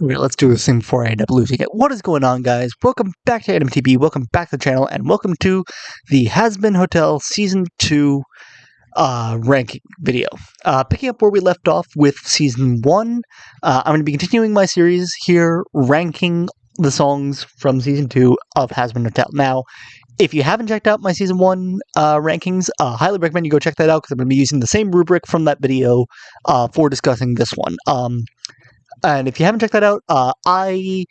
Okay, let's do this thing before I end up losing it. What is going on, guys? Welcome back to Ani-mity, welcome back to the channel, and welcome to the Hazbin Hotel Season 2 ranking video. Picking up where we left off with Season 1, I'm going to be continuing my series here, ranking the songs from Season 2 of Hazbin Hotel. Now, if you haven't checked out my Season 1 rankings, highly recommend you go check that out, because I'm going to be using the same rubric from that video for discussing this one. And if you haven't checked that out, I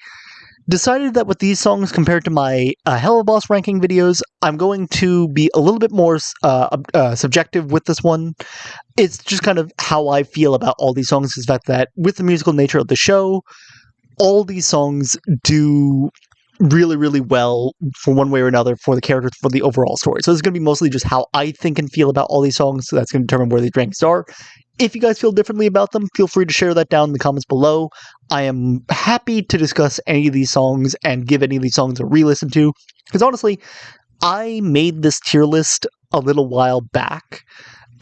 decided that with these songs compared to my Hello Boss ranking videos, I'm going to be a little bit more subjective with this one. It's just kind of how I feel about all these songs, is that with the musical nature of the show, all these songs do really, really well for one way or another for the characters, for the overall story. So it's going to be mostly just how I think and feel about all these songs, so that's going to determine where these rankings are. If you guys feel differently about them, feel free to share that down in the comments below. I am happy to discuss any of these songs and give any of these songs a re-listen to, because honestly, I made this tier list a little while back,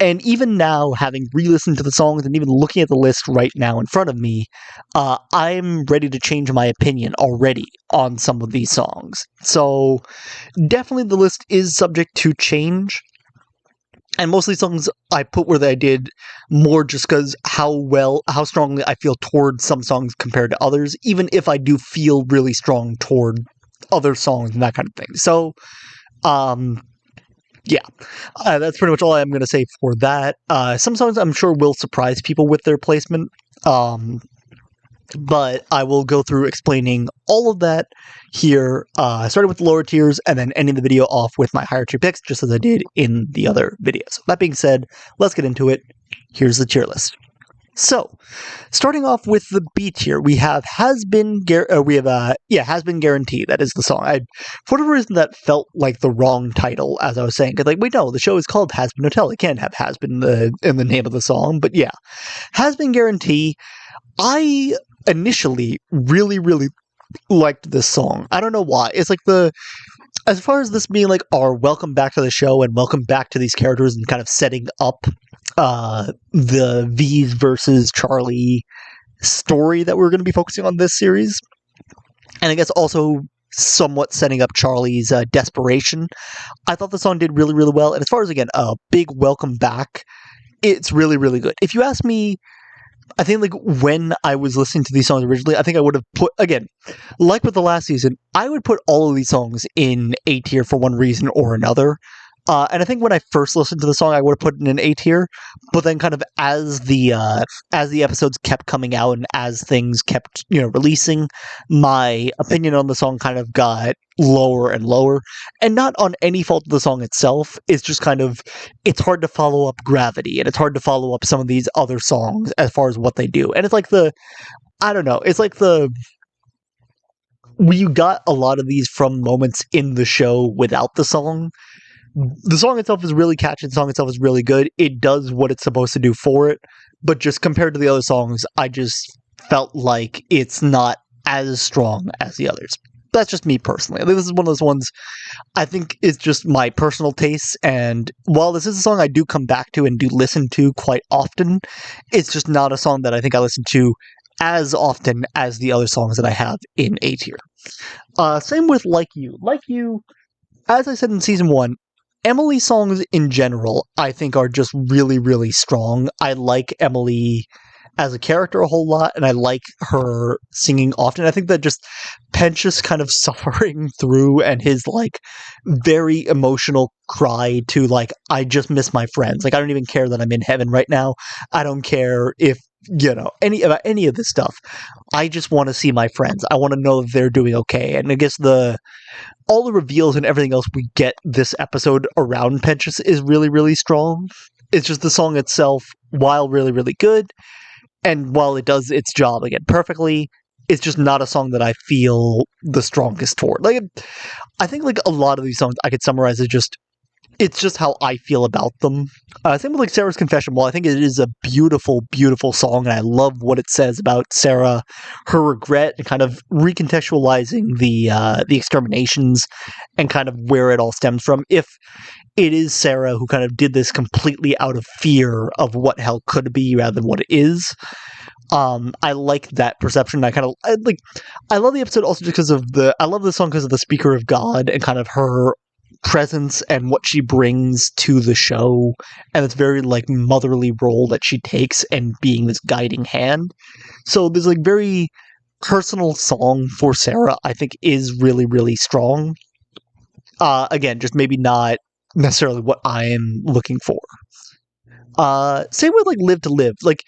and even now, having re-listened to the songs and even looking at the list right now in front of me, I'm ready to change my opinion already on some of these songs. So definitely the list is subject to change. And most of these songs I put where I did more just because how strongly I feel towards some songs compared to others, even if I do feel really strong toward other songs and that kind of thing. So, yeah, that's pretty much all I'm going to say for that. Some songs I'm sure will surprise people with their placement, but I will go through explaining all of that here, starting with the lower tiers and then ending the video off with my higher tier picks, just as I did in the other videos. So that being said, let's get into it. Here's the tier list. So, starting off with the B tier, we have Hazbin Guarantee. That is the song. For whatever reason, that felt like the wrong title, as I was saying. Because, wait, no, the show is called Hazbin Hotel. It can't have Hazbin in the name of the song. But yeah, Hazbin Guarantee. I initially really, really liked this song. I don't know why. It's like as far as this being like our welcome back to the show and welcome back to these characters and kind of setting up the V's versus Charlie story that we're going to be focusing on this series. And I guess also somewhat setting up Charlie's desperation. I thought the song did really, really well. And as far as, again, a big welcome back, it's really, really good. If you ask me, I think, like, when I was listening to these songs originally, I think I would have put, again, like with the last season, I would put all of these songs in A tier for one reason or another. And I think when I first listened to the song, I would have put it in an A tier, but then kind of as the episodes kept coming out and as things kept, releasing, my opinion on the song kind of got lower and lower, and not on any fault of the song itself. It's just kind of, it's hard to follow up Gravity, and it's hard to follow up some of these other songs as far as what they do. And it's like you got a lot of these from moments in the show without the song. The song itself is really catchy. The song itself is really good. It does what it's supposed to do for it. But just compared to the other songs, I just felt like it's not as strong as the others. That's just me personally. I think this is one of those ones, I think it's just my personal taste. And while this is a song I do come back to and do listen to quite often, it's just not a song that I think I listen to as often as the other songs that I have in A tier. Same with Like You. Like You, as I said in Season 1, Emily's songs in general, I think, are just really, really strong. I like Emily as a character a whole lot, and I like her singing often. I think that just Penchus kind of suffering through and his, like, very emotional cry to, like, I just miss my friends. Like, I don't even care that I'm in heaven right now. I don't care if, about any of this stuff. I just want to see my friends. I want to know that they're doing okay. And I guess all the reveals and everything else we get this episode around Penchus is really, really strong. It's just the song itself, while really, really good, and while it does its job, again, perfectly, it's just not a song that I feel the strongest toward. Like, I think, like, a lot of these songs I could summarize as it's just how I feel about them. Same with, like, Sarah's Confession. While I think it is a beautiful, beautiful song, and I love what it says about Sarah, her regret, and kind of recontextualizing the exterminations and kind of where it all stems from. If it is Sarah who kind of did this completely out of fear of what hell could be rather than what it is, I like that perception. I love the episode also just because of I love the song because of the Speaker of God and kind of her presence and what she brings to the show, and this very like motherly role that she takes and being this guiding hand. So this like very personal song for Sarah, I think, is really, really strong. Again, just maybe not necessarily what I am looking for. Same with like Live to Live. Like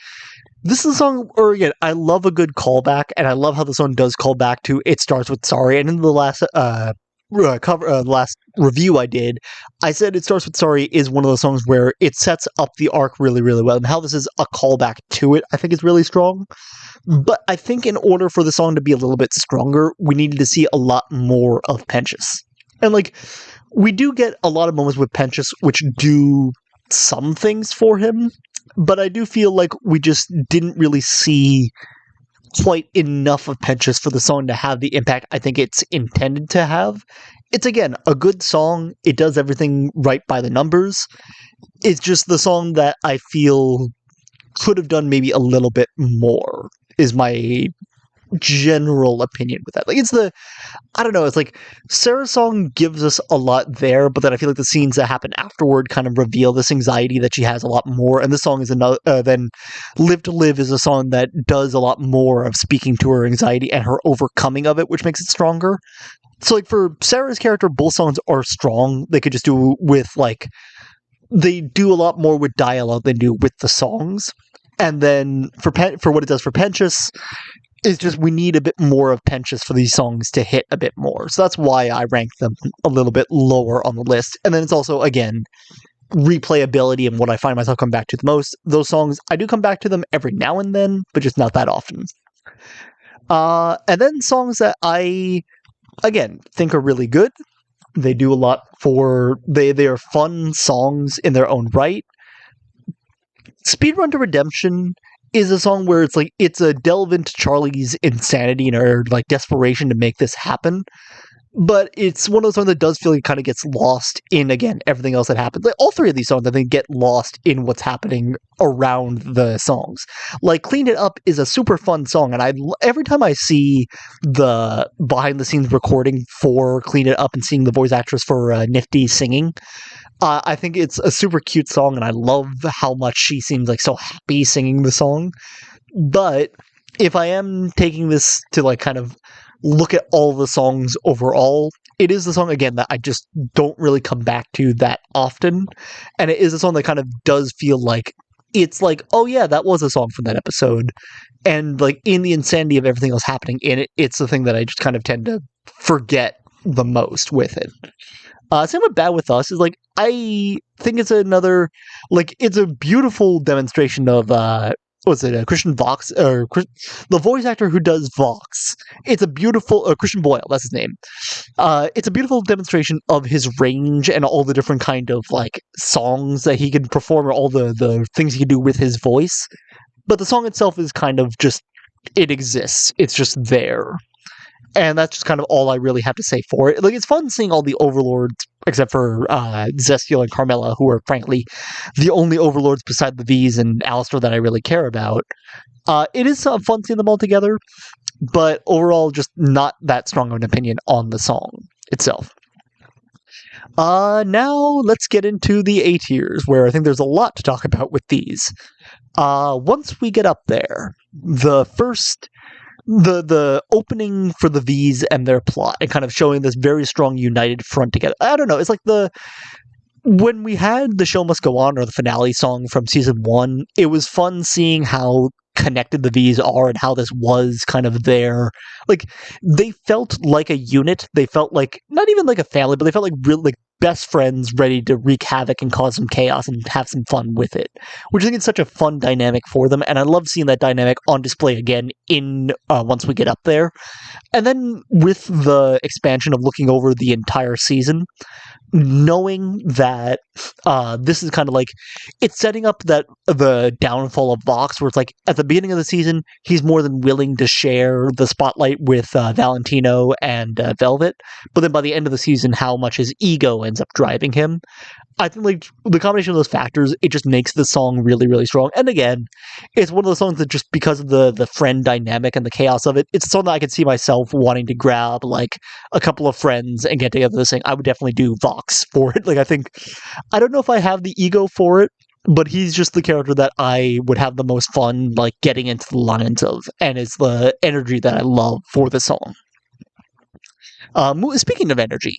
this is a song, or again, I love a good callback, and I love how the song does call back to It Starts With Sorry. And in the last review I did, I said It Starts With Sorry is one of those songs where it sets up the arc really, really well, and how this is a callback to it, I think is really strong. But I think in order for the song to be a little bit stronger, we needed to see a lot more of Penchus. And like, we do get a lot of moments with Penchus which do some things for him, but I do feel like we just didn't really see quite enough of Penchus for the song to have the impact I think it's intended to have. It's, again, a good song. It does everything right by the numbers. It's just the song that I feel could have done maybe a little bit more, is my general opinion with that. Like, I don't know, it's like Sarah's song gives us a lot there, but then I feel like the scenes that happen afterward kind of reveal this anxiety that she has a lot more. And this song is another, then Live to Live is a song that does a lot more of speaking to her anxiety and her overcoming of it, which makes it stronger. So like for Sarah's character, both songs are strong. They could just do with like, they do a lot more with dialogue than do with the songs. And then for what it does for Penchus, is just we need a bit more of Penchus for these songs to hit a bit more. So that's why I rank them a little bit lower on the list. And then it's also, again, replayability and what I find myself coming back to the most. Those songs, I do come back to them every now and then, but just not that often. And then songs that I, again, think are really good. They do a lot for... They are fun songs in their own right. Speedrun to Redemption is a song where it's a delve into Charlie's insanity and her like desperation to make this happen. But it's one of those songs that does feel like it kind of gets lost in, again, everything else that happens. Like, all three of these songs, I think, get lost in what's happening around the songs. Like, Clean It Up is a super fun song, and every time I see the behind-the-scenes recording for Clean It Up and seeing the voice actress for Nifty singing, I think it's a super cute song, and I love how much she seems like so happy singing the song. But if I am taking this to like kind of look at all the songs overall, it is the song, again, that I just don't really come back to that often. And it is a song that kind of does feel like it's like, oh yeah, that was a song from that episode. And like in the insanity of everything else happening in it, it's the thing that I just kind of tend to forget the most with it. Same with Bad With Us is like, I think it's another, like, it's a beautiful demonstration of, Christian Vox, or the voice actor who does Vox. It's a beautiful, Christian Boyle, that's his name. It's a beautiful demonstration of his range and all the different kind of, like, songs that he can perform, or all the things he can do with his voice. But the song itself is kind of just, it exists. It's just there. And that's just kind of all I really have to say for it. Like, it's fun seeing all the overlords, except for Zestiel and Carmela, who are frankly the only overlords beside the V's and Alistair that I really care about. It is fun seeing them all together, but overall just not that strong of an opinion on the song itself. Now let's get into the A tiers, where I think there's a lot to talk about with these. Once we get up there, the first... The opening for the V's and their plot, and kind of showing this very strong united front together. I don't know, it's like when we had The Show Must Go On, or the finale song from season 1, it was fun seeing how connected the V's are and how this was kind of their, like, they felt like a unit. They felt like, not even like a family, but they felt like real, like, best friends ready to wreak havoc and cause some chaos and have some fun with it, which I think is such a fun dynamic for them, and I love seeing that dynamic on display again in once we get up there. And then with the expansion of looking over the entire season, knowing that this is kind of like, it's setting up that the downfall of Vox, where it's like at the beginning of the season he's more than willing to share the spotlight with Valentino and Velvet, but then by the end of the season how much his ego ends up driving him. I think like the combination of those factors, it just makes the song really, really strong. And again, it's one of those songs that just because of the friend dynamic and the chaos of it, it's a song that I could see myself wanting to grab like a couple of friends and get together to sing. I would definitely do Vox for it. Like I don't know if I have the ego for it, but he's just the character that I would have the most fun like getting into the lines of, and it's the energy that I love for the song. Speaking of energy,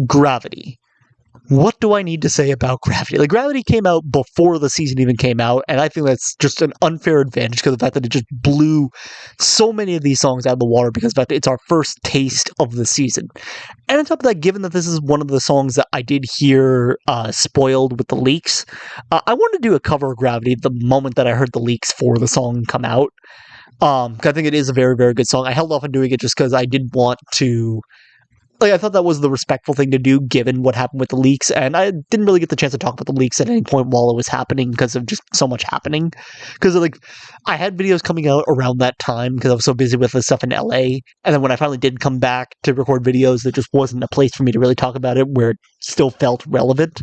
Gravity. What do I need to say about Gravity? Like, Gravity came out before the season even came out, and I think that's just an unfair advantage because of the fact that it just blew so many of these songs out of the water because of the fact that it's our first taste of the season. And on top of that, given that this is one of the songs that I did hear spoiled with the leaks, I wanted to do a cover of Gravity the moment that I heard the leaks for the song come out. 'Cause I think it is a very, very good song. I held off on doing it just because I did want to I thought that was the respectful thing to do given what happened with the leaks, and I didn't really get the chance to talk about the leaks at any point while it was happening because of just so much happening. Because like I had videos coming out around that time because I was so busy with the stuff in LA, and then when I finally did come back to record videos, there just wasn't a place for me to really talk about it where it still felt relevant.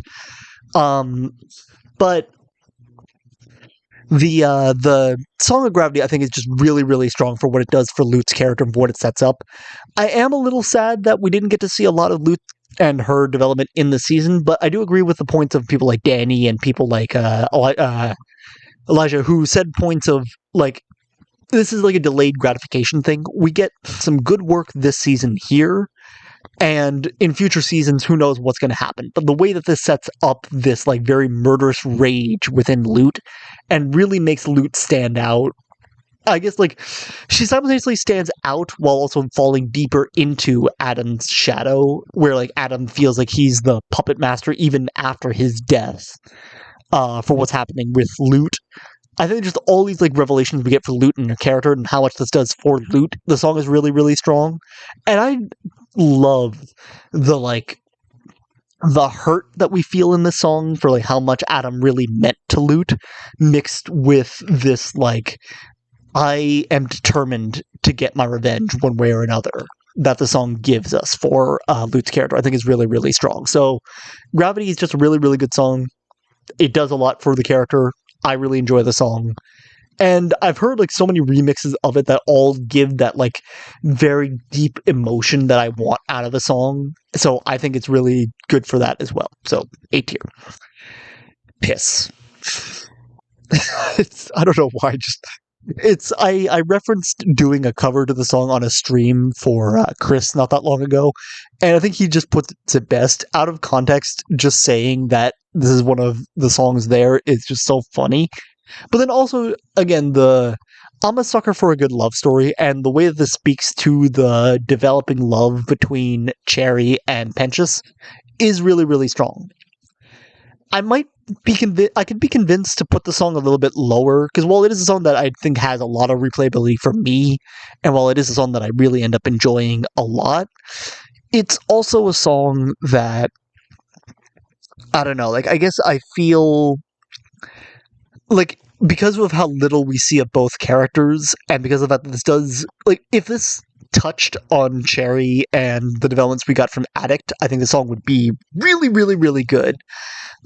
But the Song of Gravity, I think, is just really, really strong for what it does for Lute's character and what it sets up. I am a little sad that we didn't get to see a lot of Lute and her development in the season, but I do agree with the points of people like Danny and people like Elijah, who said points of like this is like a delayed gratification thing. We get some good work this season here, and in future seasons, who knows what's going to happen. But the way that this sets up this like very murderous rage within Lute and really makes Lute stand out, I guess like she simultaneously stands out while also falling deeper into Adam's shadow, where like Adam feels like he's the puppet master even after his death for what's happening with Lute. I think just all these like revelations we get for Lute and her character and how much this does for Lute, the song is really, really strong. And I love the hurt that we feel in this song for like how much Adam really meant to Lute, mixed with this like I am determined to get my revenge one way or another that the song gives us for Lute's character. I think is really, really strong. So Gravity is just a really, really good song. It does a lot for the character. I really enjoy the song. And I've heard like so many remixes of it that all give that like very deep emotion that I want out of the song. So I think it's really good for that as well. So A tier. Piss. I don't know why. I referenced doing a cover to the song on a stream for Chris not that long ago, and I think he just puts it best. Out of context, just saying that this is one of the songs there is just so funny. But then also, again, I'm a sucker for a good love story, and the way that this speaks to the developing love between Cherry and Penchus is really, really strong. I could be convinced to put the song a little bit lower, because while it is a song that I think has a lot of replayability for me, and while it is a song that I really end up enjoying a lot, it's also a song that, I don't know, like, I guess I feel like, because of how little we see of both characters, and because of that this does, like, if this touched on Cherry and the developments we got from Addict, I think the song would be really, really, really good.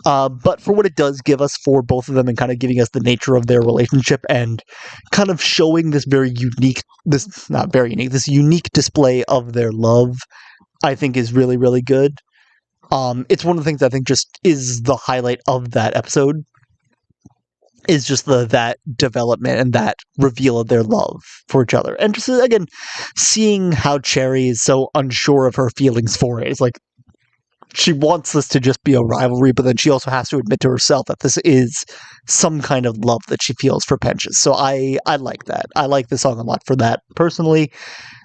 But for what it does give us for both of them and kind of giving us the nature of their relationship and kind of showing this this unique display of their love, I think is really, really good. It's one of the things I think just is the highlight of that episode, is just that development and that reveal of their love for each other. And just, again, seeing how Cherry is so unsure of her feelings for it. It's like, she wants this to just be a rivalry, but then she also has to admit to herself that this is some kind of love that she feels for Penchus. So I like that. I like the song a lot for that, personally.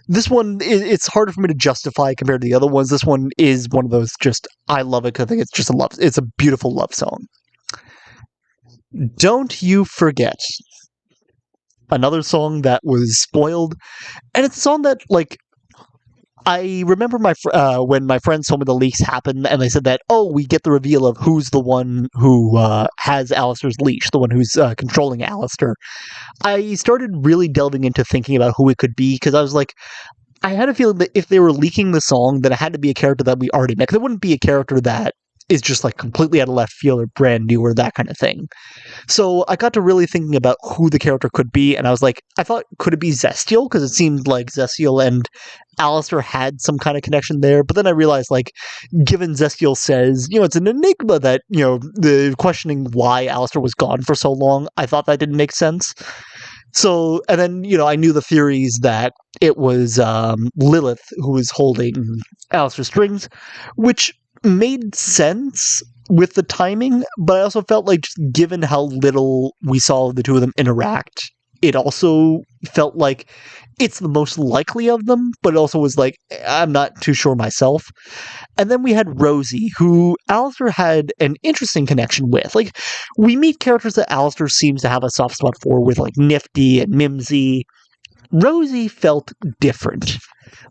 This one, it's harder for me to justify compared to the other ones. This one is one of those just, I love it because I think it's a beautiful love song. Don't You Forget. Another song that was spoiled. And it's a song that, like, I remember when my friends told me the leaks happened, and they said that, oh, we get the reveal of who's the one who has Alistair's leash, the one who's controlling Alistair. I started really delving into thinking about who it could be, because I was like, I had a feeling that if they were leaking the song, then it had to be a character that we already met. It wouldn't be a character that is just like completely out of left field or brand new or that kind of thing. So I got to really thinking about who the character could be, and I was like, I thought, could it be Zestial? Because it seemed like Zestial and Alistair had some kind of connection there. But then I realized, like, given Zestial says, it's an enigma that, the questioning why Alistair was gone for so long, I thought that didn't make sense. So, and then, I knew the theories that it was Lilith who was holding Alistair's strings, which made sense with the timing, but I also felt like, just given how little we saw the two of them interact, it also felt like it's the most likely of them, but it also was like, I'm not too sure myself. And then we had Rosie, who Alistair had an interesting connection with. Like, we meet characters that Alistair seems to have a soft spot for, with like Nifty and Mimsy. Rosie felt different.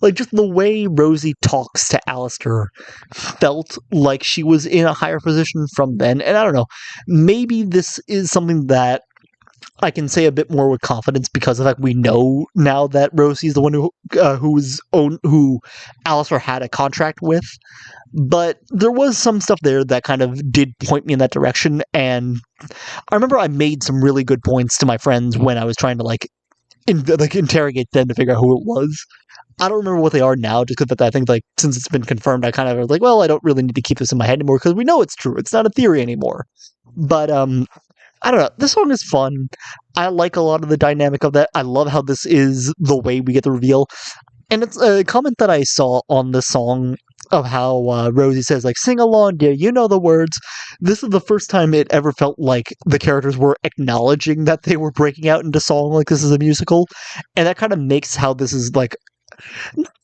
Like, just the way Rosie talks to Alistair felt like she was in a higher position from then. And I don't know, maybe this is something that I can say a bit more with confidence because of the fact we know now that Rosie's the one who Alistair had a contract with. But there was some stuff there that kind of did point me in that direction, and I remember I made some really good points to my friends when I was trying to interrogate them to figure out who it was. I don't remember what they are now, just because I think, like, since it's been confirmed, I kind of was like, well, I don't really need to keep this in my head anymore, because we know it's true. It's not a theory anymore. But, I don't know. This song is fun. I like a lot of the dynamic of that. I love how this is the way we get the reveal. And it's a comment that I saw on the song of how Rosie says, like, sing along, dear, you know the words. This is the first time it ever felt like the characters were acknowledging that they were breaking out into song like this is a musical. And that kind of makes how this is, like,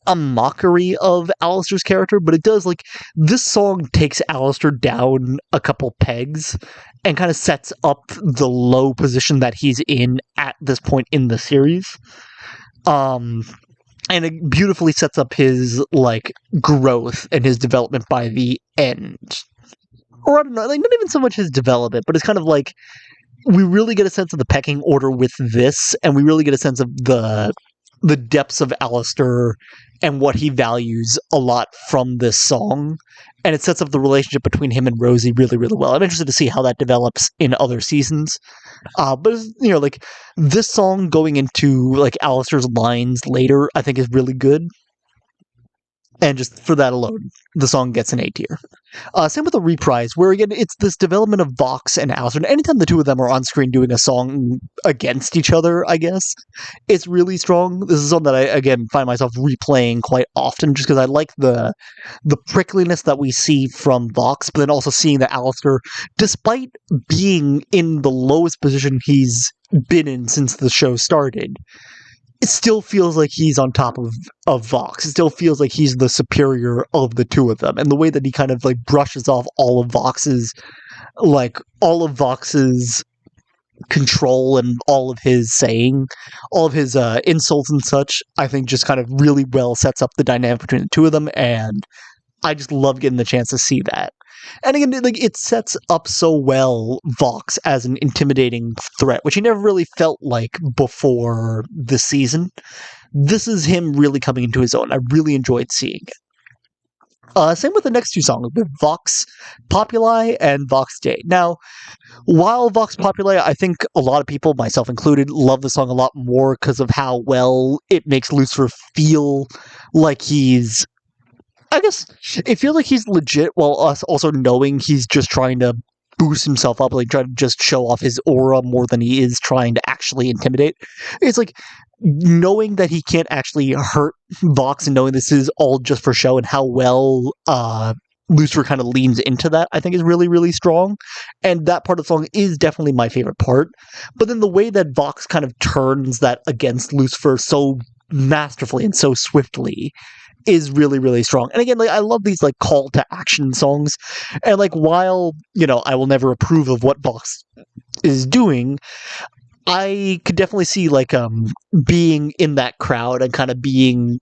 a mockery of Alistair's character, but it does, like, this song takes Alistair down a couple pegs and kind of sets up the low position that he's in at this point in the series. And it beautifully sets up his, like, growth and his development by the end. Or I don't know, like, not even so much his development, but it's kind of like, we really get a sense of the pecking order with this, and we really get a sense of the depths of Alistair and what he values a lot from this song. And it sets up the relationship between him and Rosie really, really well. I'm interested to see how that develops in other seasons. But, like, this song going into, like, Alistair's lines later, I think is really good. And just for that alone, the song gets an A tier. Same with the reprise, where again, it's this development of Vox and Alistair. And anytime the two of them are on screen doing a song against each other, I guess, it's really strong. This is something that I, again, find myself replaying quite often, just because I like the prickliness that we see from Vox, but then also seeing that Alistair, despite being in the lowest position he's been in since the show started, it still feels like he's on top of Vox. It still feels like he's the superior of the two of them. And the way that he kind of, like, brushes off all of Vox's control and all of his saying, all of his insults and such, I think just kind of really well sets up the dynamic between the two of them, and I just love getting the chance to see that. And again, like, it sets up so well Vox as an intimidating threat, which he never really felt like before this season. This is him really coming into his own. I really enjoyed seeing it. Same with the next two songs, with Vox Populi and Vox Day. Now, while Vox Populi, I think a lot of people, myself included, love the song a lot more because of how well it makes Lucifer feel like he's, I guess, it feels like he's legit, while us also knowing he's just trying to boost himself up, like trying to just show off his aura more than he is trying to actually intimidate. It's like knowing that he can't actually hurt Vox and knowing this is all just for show, and how well Lucifer kind of leans into that, I think is really, really strong. And that part of the song is definitely my favorite part. But then the way that Vox kind of turns that against Lucifer so masterfully and so swiftly is really, really strong. And again, like, I love these, like, call to action songs. And, like, while, I will never approve of what Vox is doing, I could definitely see, like, being in that crowd and kind of being,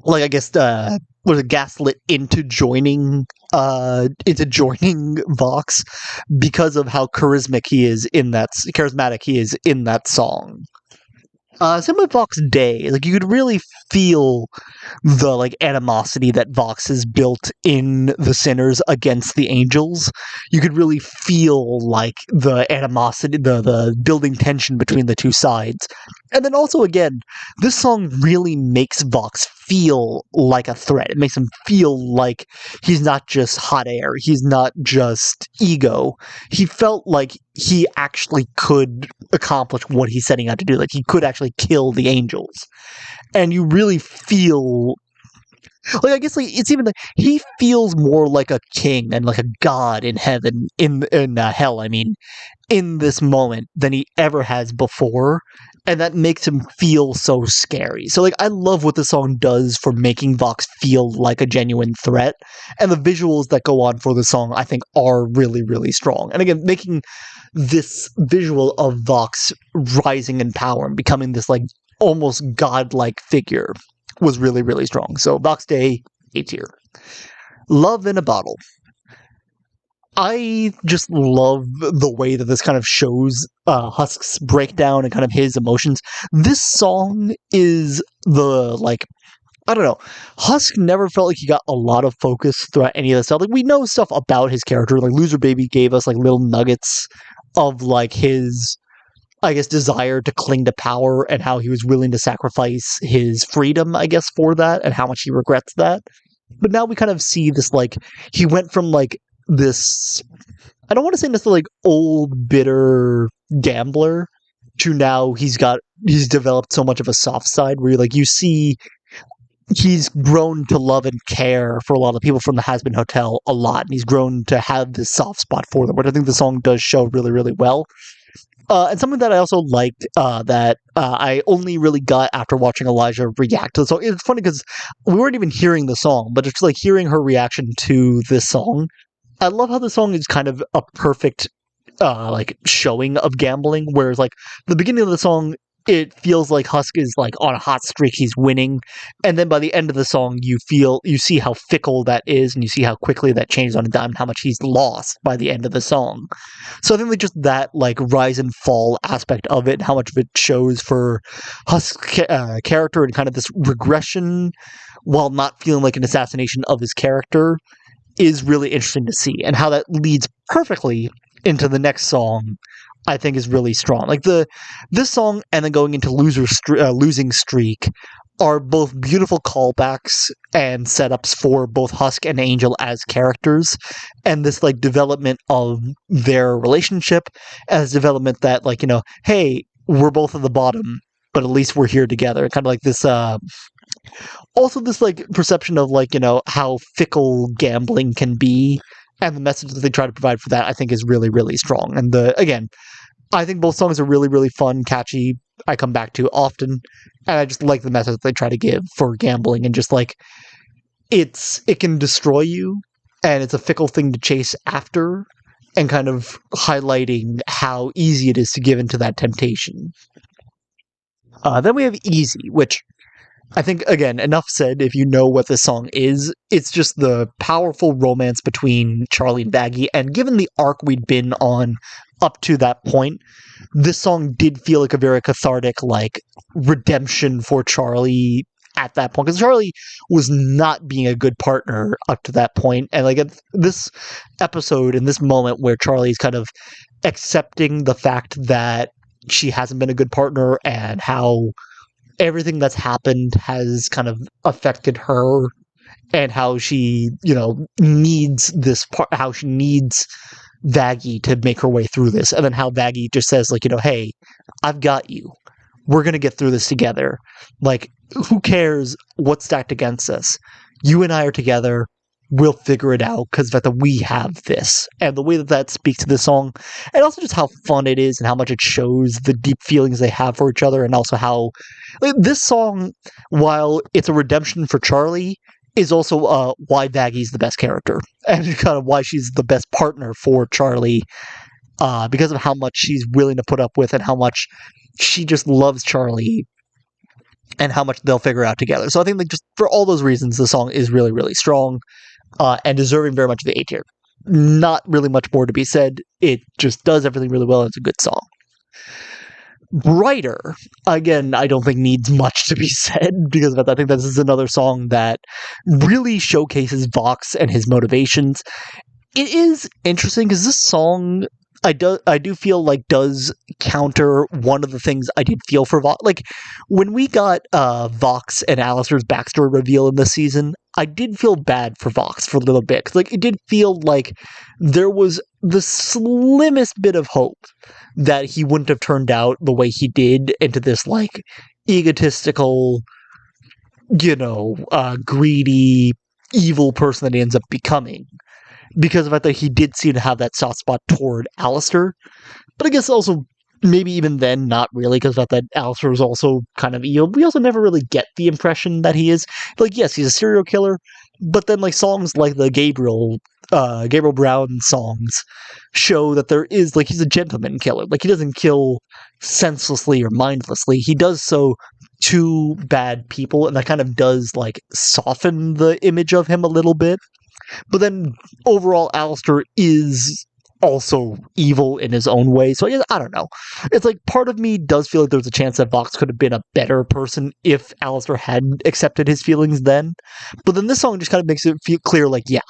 like, I guess, gaslit into joining Vox because of how charismatic he is in that song. Same with Vox Day. Like, you could really feel the like animosity that Vox has built in the sinners against the angels. You could really feel like the animosity, the building tension between the two sides. And then also again, this song really makes Vox feel like a threat. It makes him feel like he's not just hot air. He's not just ego. He felt like he actually could accomplish what he's setting out to do. Like he could actually kill the angels. And you really feel like, I guess, like it's even like he feels more like a king and like a god in heaven, in hell, I mean, in this moment than he ever has before, and that makes him feel so scary. So like I love what the song does for making Vox feel like a genuine threat, and the visuals that go on for the song I think are really, really strong. And again, making this visual of Vox rising in power and becoming this like almost godlike figure was really, really strong. So Vox Day, A tier. Love in a Bottle. I just love the way that this kind of shows Husk's breakdown and kind of his emotions. This song is the, like, I don't know. Husk never felt like he got a lot of focus throughout any of this stuff. Like, we know stuff about his character. Like, Loser Baby gave us, like, little nuggets of, like, his, I guess, desire to cling to power and how he was willing to sacrifice his freedom, I guess, for that, and how much he regrets that. But now we kind of see this, like, he went from, like, this, I don't want to say necessarily, like, old, bitter gambler to now he's developed so much of a soft side where, like, you see he's grown to love and care for a lot of people from the Hazbin Hotel a lot, and he's grown to have this soft spot for them, which I think the song does show really, really well. And something that I also liked that I only really got after watching Elijah react to the song. It's funny because we weren't even hearing the song, but it's like hearing her reaction to this song. I love how the song is kind of a perfect like showing of gambling, whereas like the beginning of the song, it feels like Husk is like on a hot streak, he's winning, and then by the end of the song, you see how fickle that is, and you see how quickly that changes on a dime, and how much he's lost by the end of the song. So I think that just that like rise and fall aspect of it, and how much of it shows for Husk's character and kind of this regression, while not feeling like an assassination of his character, is really interesting to see, and how that leads perfectly into the next song. I think is really strong. Like this song and then going into Losing Streak are both beautiful callbacks and setups for both Husk and Angel as characters, and this like development of their relationship as development that, like, you know, hey, we're both at the bottom, but at least we're here together. Kind of like this also this like perception of, like, you know, how fickle gambling can be, and the message that they try to provide for that I think is really, really strong. And I think both songs are really, really fun, catchy. I come back to often, and I just like the message that they try to give for gambling, and just like it can destroy you, and it's a fickle thing to chase after, and kind of highlighting how easy it is to give into that temptation. Then we have Easy, which I think, again, enough said. If you know what this song is, it's just the powerful romance between Charlie and Baggy, and given the arc we'd been on up to that point, this song did feel like a very cathartic, like, redemption for Charlie at that point, because Charlie was not being a good partner up to that point, and like at this episode, in this moment where Charlie's kind of accepting the fact that she hasn't been a good partner, and how everything that's happened has kind of affected her, and how she, you know, needs this part, how she needs Vaggie to make her way through this, and then how Vaggie just says, like, you know, hey, I've got you. We're gonna get through this together. Like, who cares what's stacked against us? You and I are together. We'll figure it out, because that we have this. And the way that speaks to this song, and also just how fun it is, and how much it shows the deep feelings they have for each other, and also how, like, this song, while it's a redemption for Charlie, is also why Vaggie's the best character, and kind of why she's the best partner for Charlie, because of how much she's willing to put up with, and how much she just loves Charlie, and how much they'll figure out together. So I think that just for all those reasons, the song is really, really strong, and deserving very much of the A tier. Not really much more to be said. It just does everything really well. It's a good song. Brighter, again, I don't think needs much to be said because I think this is another song that really showcases Vox and his motivations. It is interesting because this song I do feel like does counter one of the things I did feel for Vox. Like when we got Vox and Alistair's backstory reveal in this season, I did feel bad for Vox for a little bit. 'Cause, like it did feel like there was the slimmest bit of hope that he wouldn't have turned out the way he did into this like egotistical, greedy, evil person that he ends up becoming because of the fact that he did seem to have that soft spot toward Alistair. But I guess also maybe even then not really because of that Alistair was also kind of evil. We also never really get the impression that he is. Like, yes, he's a serial killer, but then like songs like the Gabriel Brown songs show that there is like he's a gentleman killer. Like he doesn't kill senselessly or mindlessly. He does so to bad people, and that kind of does like soften the image of him a little bit. But then overall, Alistair is also evil in his own way. So I don't know. It's like part of me does feel like there's a chance that Vox could have been a better person if Alistair hadn't accepted his feelings then. But then this song just kind of makes it feel clear, like, yeah,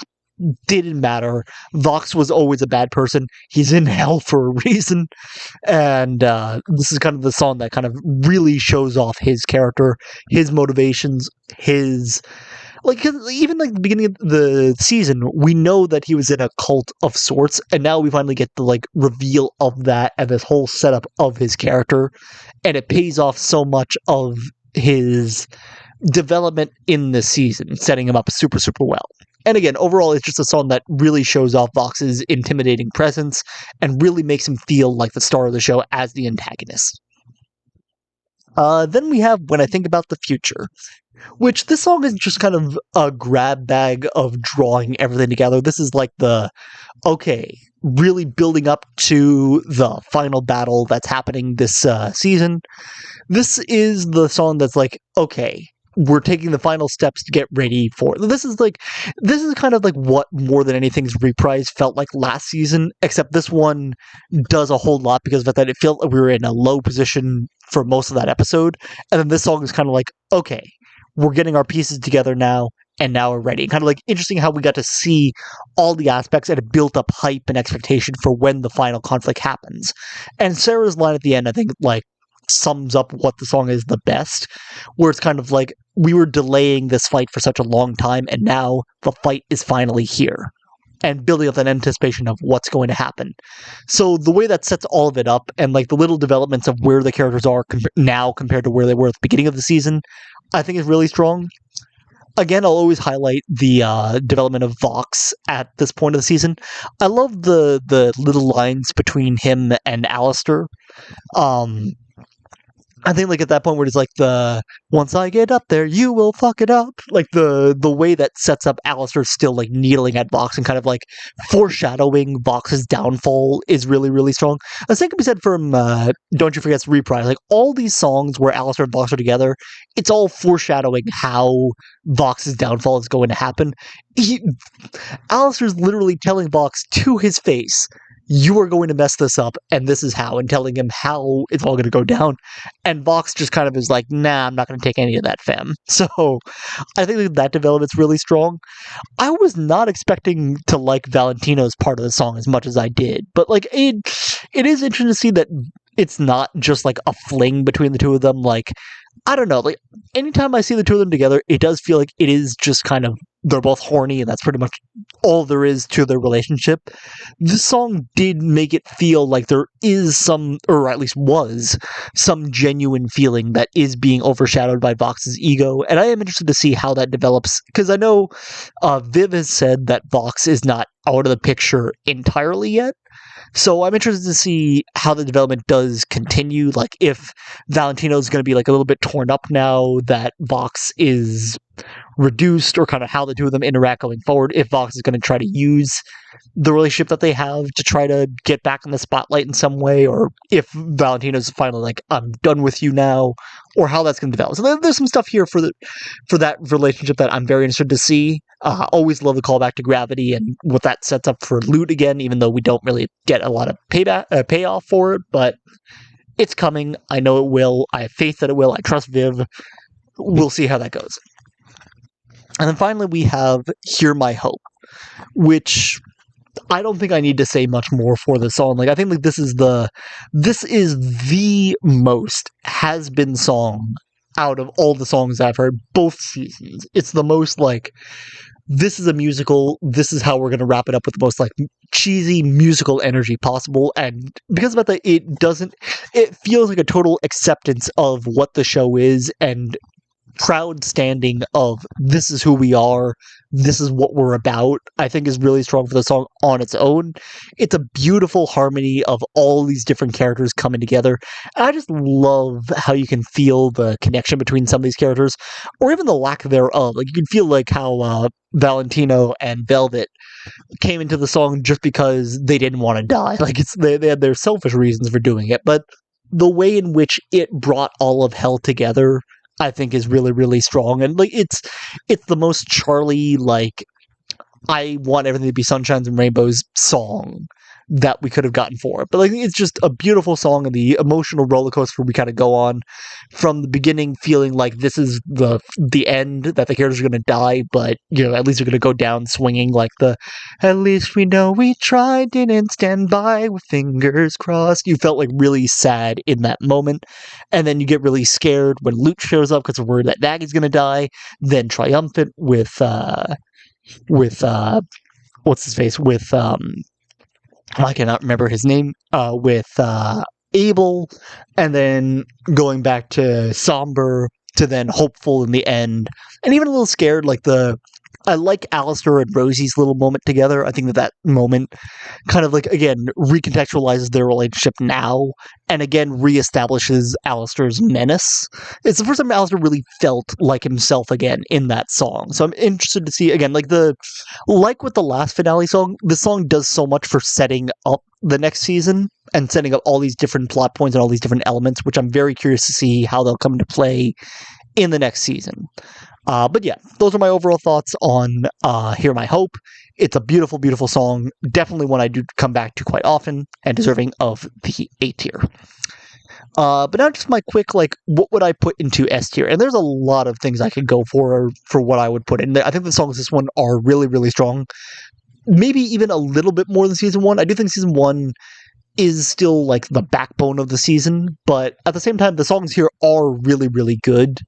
didn't matter. Vox was always a bad person. He's in hell for a reason. And this is kind of the song that kind of really shows off his character, his motivations, his like even like the beginning of the season, we know that he was in a cult of sorts, and now we finally get the like reveal of that and this whole setup of his character, and it pays off so much of his development in this season, setting him up super well. And again, overall, it's just a song that really shows off Vox's intimidating presence and really makes him feel like the star of the show as the antagonist. Then we have When I Think About the Future, which this song is just kind of a grab bag of drawing everything together. This is like really building up to the final battle that's happening this season. This is the song that's like, okay, we're taking the final steps to get ready for this is kind of like what more than anything's Reprise felt like last season, except this one does a whole lot because of that it felt like we were in a low position for most of that episode, and then this song is kind of like, okay, we're getting our pieces together now, and now we're ready. Kind of like interesting how we got to see all the aspects and it built up hype and expectation for when the final conflict happens. And Sarah's line at the end, I think, like sums up what the song is the best, where it's kind of like we were delaying this fight for such a long time, and now the fight is finally here, and building up an anticipation of what's going to happen. So the way that sets all of it up, and like the little developments of where the characters are now compared to where they were at the beginning of the season, I think is really strong. Again, I'll always highlight the development of Vox at this point of the season. I love the little lines between him and Alistair. I think like at that point where it's like once I get up there, you will fuck it up. Like the way that sets up Alistair still like needling at Vox and kind of like foreshadowing Vox's downfall is really, really strong. The same can be said from Don't You Forget's Reprise. Like all these songs where Alistair and Vox are together, it's all foreshadowing how Vox's downfall is going to happen. Alistair's literally telling Vox to his face, you are going to mess this up, and this is how, and telling him how it's all going to go down. And Vox just kind of is like, nah, I'm not going to take any of that, fam. So I think that development's really strong. I was not expecting to like Valentino's part of the song as much as I did, but like it is interesting to see that it's not just like a fling between the two of them. Like, I don't know, like anytime I see the two of them together, it does feel like it is just kind of they're both horny, and that's pretty much all there is to their relationship. This song did make it feel like there is some, or at least was, some genuine feeling that is being overshadowed by Vox's ego, and I am interested to see how that develops, because I know Viv has said that Vox is not out of the picture entirely yet. So I'm interested to see how the development does continue, like if Valentino's going to be like a little bit torn up now that Vox is reduced, or kind of how the two of them interact going forward, if Vox is going to try to use the relationship that they have to try to get back in the spotlight in some way, or if Valentino's finally like, I'm done with you now, or how that's going to develop. So there's some stuff here for that relationship that I'm very interested to see. Always love the callback to Gravity and what that sets up for Loot again, even though we don't really get a lot of payoff for it, but It's coming. I know it will. I have faith that it will. I trust Viv. We'll see how that goes. And then finally, we have Hear My Hope, which I don't think I need to say much more for the song. Like, I think like this is the most has-been song out of all the songs I've heard both seasons. It's the most like, this is a musical, this is how we're going to wrap it up with the most like cheesy musical energy possible. And because of that, it feels like a total acceptance of what the show is and proud standing of this is who we are, this is what we're about, I think is really strong for the song on its own. It's a beautiful harmony of all these different characters coming together. And I just love how you can feel the connection between some of these characters, or even the lack thereof. Like, you can feel like how Valentino and Velvet came into the song just because they didn't want to die. Like, they had their selfish reasons for doing it, but the way in which it brought all of hell together, I think, is really, really strong. And like, it's the most Charlie, like, I want everything to be sunshines and rainbows song that we could have gotten for it. But like, it's just a beautiful song, and the emotional roller coaster we kind of go on from the beginning, feeling like this is the end, that the characters are going to die, but you know, at least they're going to go down swinging, like the at least we know we tried, didn't stand by with fingers crossed. You felt like really sad in that moment, and then you get really scared when Luke shows up because we're worried that Maggie's going to die. Then triumphant with what's his face, with I cannot remember his name, with Abel, and then going back to somber to then hopeful in the end, and even a little scared. Like, I like Alistair and Rosie's little moment together. I think that moment kind of like, again, recontextualizes their relationship now, and again reestablishes Alistair's menace. It's the first time Alistair really felt like himself again in that song. So I'm interested to see, again, like with the last finale song, the song does so much for setting up the next season and setting up all these different plot points and all these different elements, which I'm very curious to see how they'll come into play in the next season. But yeah, those are my overall thoughts on Hear My Hope. It's a beautiful, beautiful song. Definitely one I do come back to quite often, and deserving of the A tier. But now just my quick, like, what would I put into S tier? And there's a lot of things I could go for what I would put in. I think the songs this one are really, really strong. Maybe even a little bit more than season one. I do think season one is still like the backbone of the season, but at the same time, the songs here are really, really good.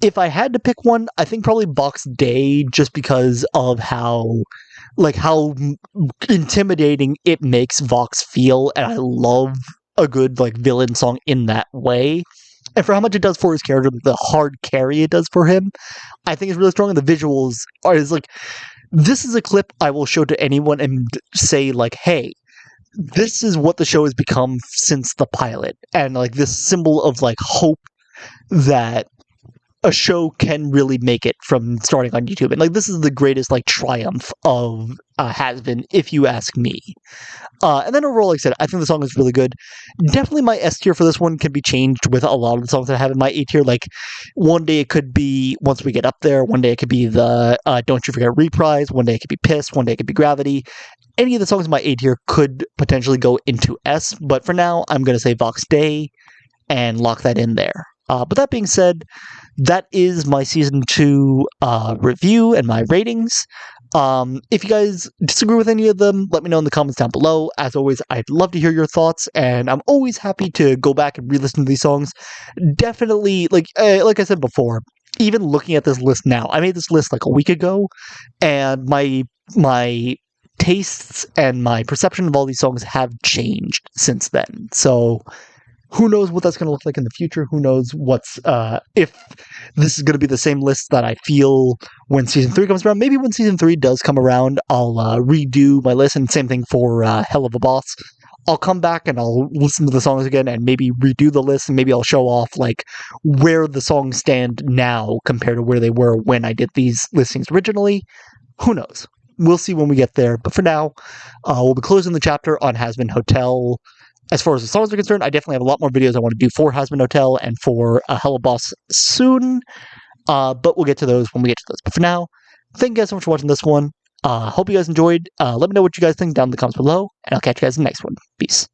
If I had to pick one, I think probably Box Day, just because of how intimidating it makes Vox feel, and I love a good like villain song in that way. And for how much it does for his character, the hard carry it does for him, I think is really strong. And the visuals is like, this is a clip I will show to anyone and say like, hey, this is what the show has become since the pilot, and like this symbol of like hope that a show can really make it from starting on YouTube. And like, this is the greatest like triumph of Hazbin, if you ask me. And then overall, like I said, I think the song is really good. Definitely my S tier for this one can be changed with a lot of the songs that I have in my A tier. Like, one day it could be Once We Get Up There, one day it could be the Don't You Forget Reprise, one day it could be Pissed, one day it could be Gravity. Any of the songs in my A tier could potentially go into S, but for now, I'm going to say Vox Day and lock that in there. But that being said, that is my season 2 review and my ratings. If you guys disagree with any of them, let me know in the comments down below. As always, I'd love to hear your thoughts, and I'm always happy to go back and re-listen to these songs. Definitely, like I said before, even looking at this list now, I made this list like a week ago, and my tastes and my perception of all these songs have changed since then. So who knows what that's going to look like in the future? Who knows if this is going to be the same list that I feel when season 3 comes around? Maybe when season 3 does come around, I'll redo my list, and same thing for Hell of a Boss. I'll come back and I'll listen to the songs again and maybe redo the list, and maybe I'll show off like where the songs stand now compared to where they were when I did these listings originally. Who knows? We'll see when we get there. But for now, we'll be closing the chapter on Hazbin Hotel. As far as the songs are concerned, I definitely have a lot more videos I want to do for Hazbin Hotel and for Hell of a Boss soon. But we'll get to those when we get to those. But for now, thank you guys so much for watching this one. Hope you guys enjoyed. Let me know what you guys think down in the comments below, and I'll catch you guys in the next one. Peace.